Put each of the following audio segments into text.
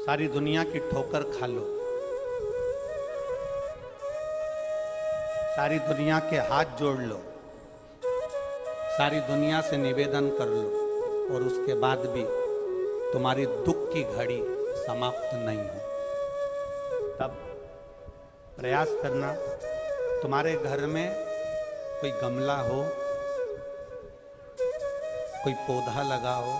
सारी दुनिया की ठोकर खा लो, सारी दुनिया के हाथ जोड़ लो, सारी दुनिया से निवेदन कर लो और उसके बाद भी तुम्हारी दुख की घड़ी समाप्त नहीं हो, तब प्रयास करना तुम्हारे घर में कोई गमला हो, कोई पौधा लगा हो,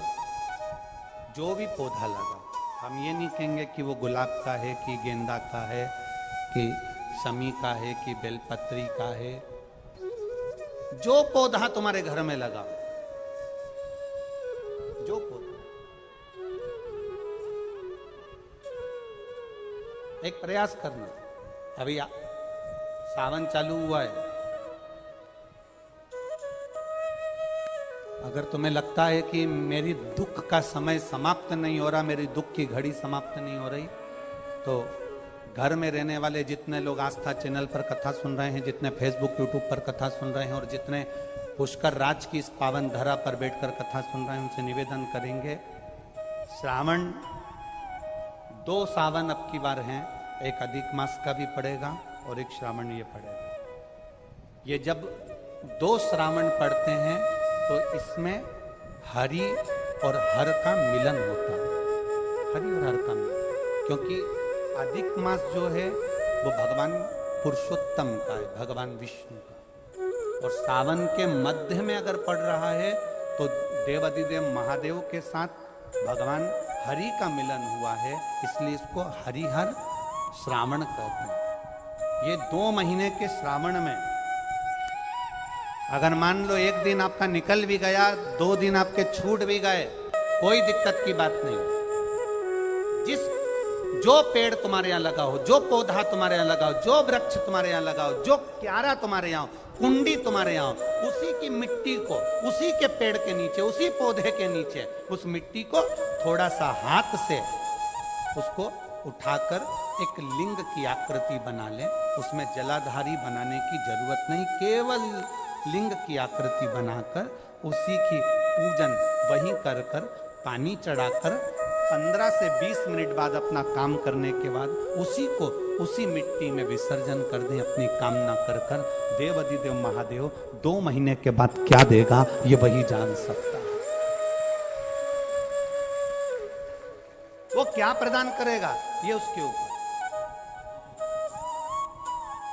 जो भी पौधा लगा, हम ये नहीं कहेंगे कि वो गुलाब का है कि गेंदा का है कि शमी का है कि बेलपत्री का है। जो पौधा तुम्हारे घर में लगा, जो पौधा, एक प्रयास करना। अभी सावन चालू हुआ है, अगर तुम्हें लगता है कि मेरी दुख का समय समाप्त नहीं हो रहा, मेरी दुख की घड़ी समाप्त नहीं हो रही, तो घर में रहने वाले जितने लोग आस्था चैनल पर कथा सुन रहे हैं, जितने फेसबुक यूट्यूब पर कथा सुन रहे हैं और जितने पुष्कर राज की इस पावन धरा पर बैठकर कथा सुन रहे हैं, उनसे निवेदन करेंगे, श्रावण 2 सावन अब की बार हैं, एक अधिक मास का भी पड़ेगा और एक श्रावण ये पड़ेगा। ये जब 2 श्रावण पड़ते हैं तो इसमें हरि और हर का मिलन होता है, हरि और हर का मिलन, क्योंकि अधिक मास जो है वो भगवान पुरुषोत्तम का है, भगवान विष्णु का, और सावन के मध्य में अगर पड़ रहा है तो देवाधिदेव महादेव के साथ भगवान हरि का मिलन हुआ है, इसलिए इसको हरिहर श्रावण कहते हैं। ये 2 महीने के श्रावण में अगर मान लो एक दिन आपका निकल भी गया, 2 दिन आपके छूट भी गए, कोई दिक्कत की बात नहीं। जो पेड़ तुम्हारे यहाँ लगा हो, जो पौधा तुम्हारे यहाँ लगा हो, जो वृक्ष तुम्हारे यहाँ लगा हो, जो क्यारा तुम्हारे यहाँ हो, कुंडी तुम्हारे यहाँ हो, उसी की मिट्टी को, उसी के पेड़ के नीचे, उसी पौधे के नीचे, उस मिट्टी को थोड़ा सा हाथ से उसको उठाकर एक लिंग की आकृति बना लें। उसमें जलाधारी बनाने की जरूरत नहीं, केवल लिंग की आकृति बनाकर उसी की पूजन वहीं कर कर पानी चढ़ाकर 15 से 20 मिनट बाद अपना काम करने के बाद उसी को उसी मिट्टी में विसर्जन कर दें अपनी कामना कर कर। देवाधिदेव महादेव 2 महीने के बाद क्या देगा ये वही जान सकता है। वो क्या प्रदान करेगा ये उसके ऊपर।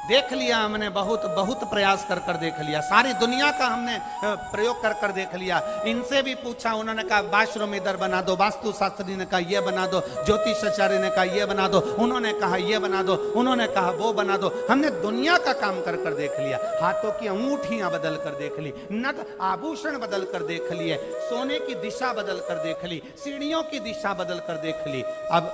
देख लिया हमने, बहुत बहुत प्रयास कर कर देख लिया, सारी दुनिया का हमने प्रयोग कर कर देख लिया। इनसे भी पूछा, उन्होंने कहा वाशरूम इधर बना दो, वास्तु शास्त्री ने कहा ये बना दो, ज्योतिषाचार्य ने कहा ये बना दो, उन्होंने कहा ये बना दो, उन्होंने कहा वो बना दो। हमने दुनिया का काम कर कर देख लिया, हाथों की अंगूठियां बदल कर देख ली, नग आभूषण बदल कर देख लिए, सोने की दिशा बदल कर देख ली, सीढ़ियों की दिशा बदल कर देख ली। अब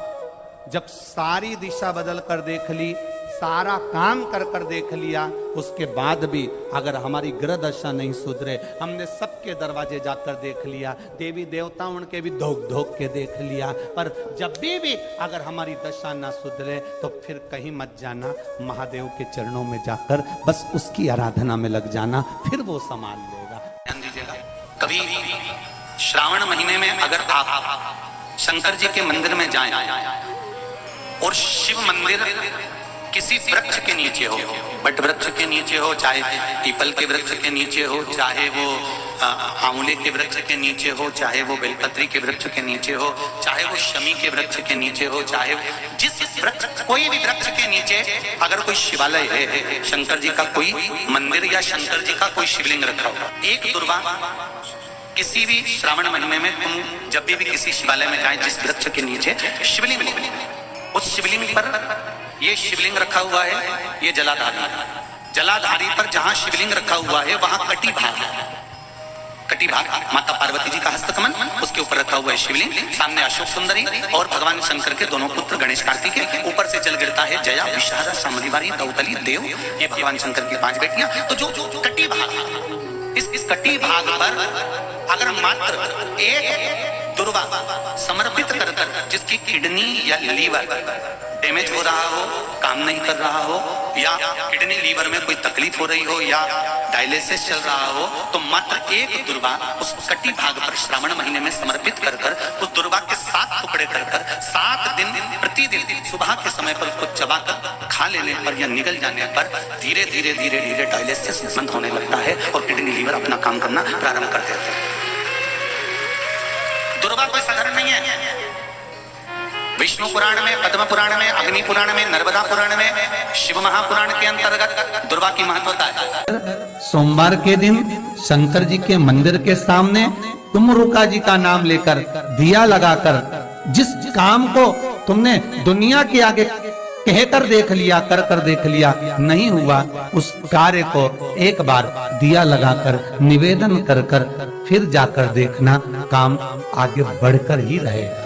जब सारी दिशा बदल कर देख ली, सारा काम कर कर देख लिया, उसके बाद भी अगर हमारी ग्रह दशा नहीं सुधरे, हमने सबके दरवाजे जाकर देख लिया, देवी देवताओं के भी धोख धोख के देख लिया, पर जब भी अगर हमारी दशा ना सुधरे तो फिर कहीं मत जाना, महादेव के चरणों में जाकर बस उसकी आराधना में लग जाना, फिर वो संभाल लेगा। ध्यान दीजिएगा, कभी श्रावण महीने में अगर आप शंकर जी के मंदिर में जाएं और शिव मंदिर किसी वृक्ष के नीचे हो, बट वृक्ष के नीचे हो, चाहे पीपल के वृक्ष के नीचे हो, चाहे वो आंवले के वृक्ष के नीचे हो, चाहे वो बेलपत्री के वृक्ष के नीचे हो, चाहे वो शमी के वृक्ष के नीचे हो, चाहे जिस वृक्ष, कोई भी वृक्ष के नीचे अगर कोई शिवालय है, शंकर जी का कोई मंदिर या शंकर जी का कोई शिवलिंग रखा हो, एक दुर्वा किसी भी श्रावण महीने में तुम जब भी किसी शिवालय में जाए, जिस वृक्ष के नीचे शिवलिंग हो, उस शिवलिंग पर ये शिवलिंग रखा हुआ है, ये जलाधारी, जलाधारी पर जहां शिवलिंग रखा हुआ है वहां कटी भाग, कटी भाग माता पार्वती जी का हस्तकमल, उसके ऊपर रखा हुआ है शिवलिंग, सामने अशोक सुंदरी और भगवान शंकर के दोनों पुत्र गणेश कार्तिक के, ऊपर से जल गिरता है जया विशाखा शामलिवारी दौतली देव, ये भगवान शंकर की 5 बेटियां। तो जो कटी भाग, इस कटी भाग पर अगर मात्र एक दुर्वा समर्पित कर कर, जिसकी किडनी या लीवर डैमेज हो रहा हो, काम नहीं कर रहा हो, या किडनी लीवर में कोई तकलीफ हो रही हो या डायलिसिस चल रहा हो, तो मात्र एक दुर्वा उस कटी भाग पर श्रावण महीने में समर्पित कर कर उस दुर्वा के 7 टुकड़े कर कर 7 दिन प्रतिदिन सुबह के समय पर उसको चबाकर खा लेने पर या निगल जाने पर धीरे धीरे धीरे धीरे डायलिसिस बंद होने लगता है और किडनी लीवर अपना काम करना प्रारंभ कर देते हैं। दुर्वा कोई साधारण नहीं है। विष्णु पुराण में, पद्म पुराण में, अग्नि पुराण में, नर्मदा पुराण में, शिव महापुराण के अंतर्गत दुर्वा की महत्वता है। सोमवार के दिन शंकर जी के मंदिर के सामने तुमरुका जी का नाम लेकर दिया लगाकर जिस काम को तुमने दुनिया के आगे कहकर देख लिया, कर देख लिया, नहीं हुआ, उस कार्य को एक बार दिया लगाकर निवेदन कर फिर जाकर देखना, काम आगे बढ़कर ही रहेगा,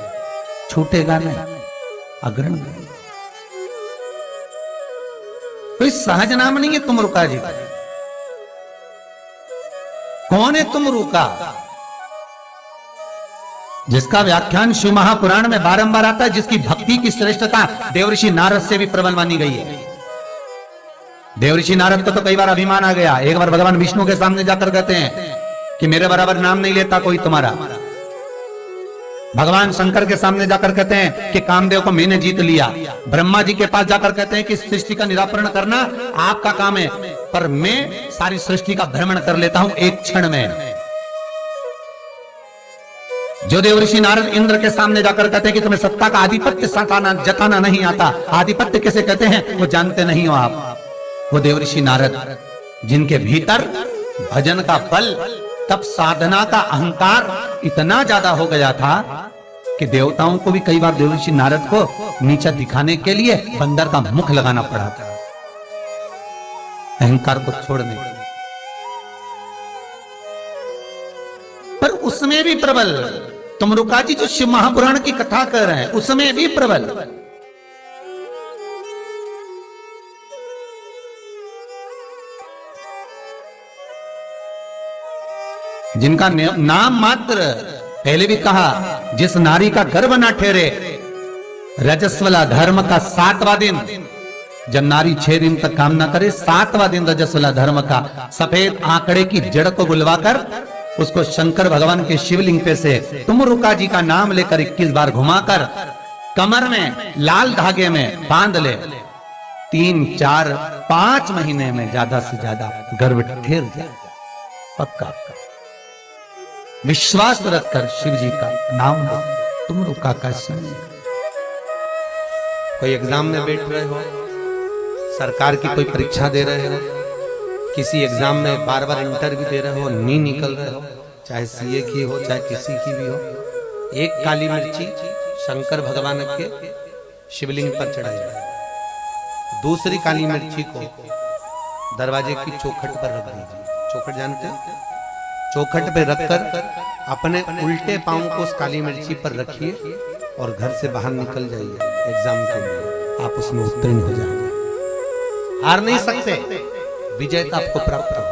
छूटेगा नहीं, अग्रणी नहीं। कोई सहज नाम नहीं है तुमरुका जी का। कौन है तुमरुका? जिसका व्याख्यान शिव महापुराण में बारंबार आता है, जिसकी भक्ति की श्रेष्ठता देवऋषि नारद से भी प्रबल मानी गई है। देवऋषि नारद को तो कई बार अभिमान आ गया। एक बार भगवान विष्णु के सामने जाकर कहते हैं कि मेरे बराबर नाम नहीं लेता कोई तुम्हारा। भगवान शंकर के सामने जाकर कहते हैं कि कामदेव को मैंने जीत लिया। ब्रह्मा जी के पास जाकर कहते हैं कि सृष्टि का निराकरण करना आपका काम है, पर मैं सारी सृष्टि का भ्रमण कर लेता हूं एक क्षण में। जो देवऋषि नारद इंद्र के सामने जाकर कहते हैं कि तुम्हें सत्ता का आधिपत्य जताना नहीं आता, आधिपत्य किसे कहते हैं वो जानते नहीं हो आप। वो देवऋषि नारद जिनके भीतर भजन का बल, तब साधना का अहंकार इतना ज्यादा हो गया था कि देवताओं को भी कई बार देवऋषि नारद को नीचा दिखाने के लिए बंदर का मुख लगाना पड़ा था, अहंकार को छोड़ने के लिए। पर उसमें भी प्रबल तुमरुका जी जो शिव महापुराण की कथा कर रहे हैं, उसमें भी प्रबल। जिनका नाम मात्र, पहले भी कहा, जिस नारी का गर्भ ना ठहरे, रजस्वला धर्म का 7वां दिन, जब नारी 6 दिन तक काम ना करे, 7वां दिन रजस्वला धर्म का, सफेद आंकड़े की जड़ को बुलवाकर उसको शंकर भगवान के शिवलिंग पे से तुमरुका जी का नाम लेकर 21 बार घुमाकर कमर में लाल धागे में बांध ले, 3, 4, 5 महीने में ज्यादा से ज्यादा गर्भ ठहर जाए, पक्का। विश्वास रखकर शिव जी का नाम लो, तुमरुका का समय। कोई एग्जाम में बैठ रहे हो, सरकार की कोई परीक्षा दे रहे हो, किसी एग्जाम में बार बार इंटरव्यू दे रहे हो, नहीं निकल रहे हो, चाहे सीए की हो चाहे किसी की भी हो, एक काली मिर्ची शंकर भगवान के शिवलिंग पर चढ़ाई जाए, दूसरी काली मिर्ची को दरवाजे की चौखट पर रख दीजिए। चौखट जानते हैं? चौखट पे रखकर अपने उल्टे पांव को उस काली मिर्ची पर रखिए और घर से बाहर निकल जाइए एग्जाम के लिए, आप उसमें उत्तीर्ण हो जाएंगे। हार नहीं सकते, विजयता आपको प्राप्त होगी।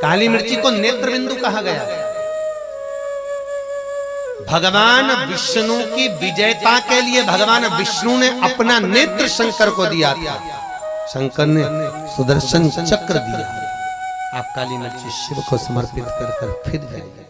काली मिर्ची को नेत्र बिंदु कहा गया। भगवान विष्णु की विजयता के लिए भगवान विष्णु ने अपना नेत्र शंकर को दिया था। शंकर ने सुदर्शन चक्र दिया। आप काली मिर्ची शिव को समर्पित कर फिर जाइए।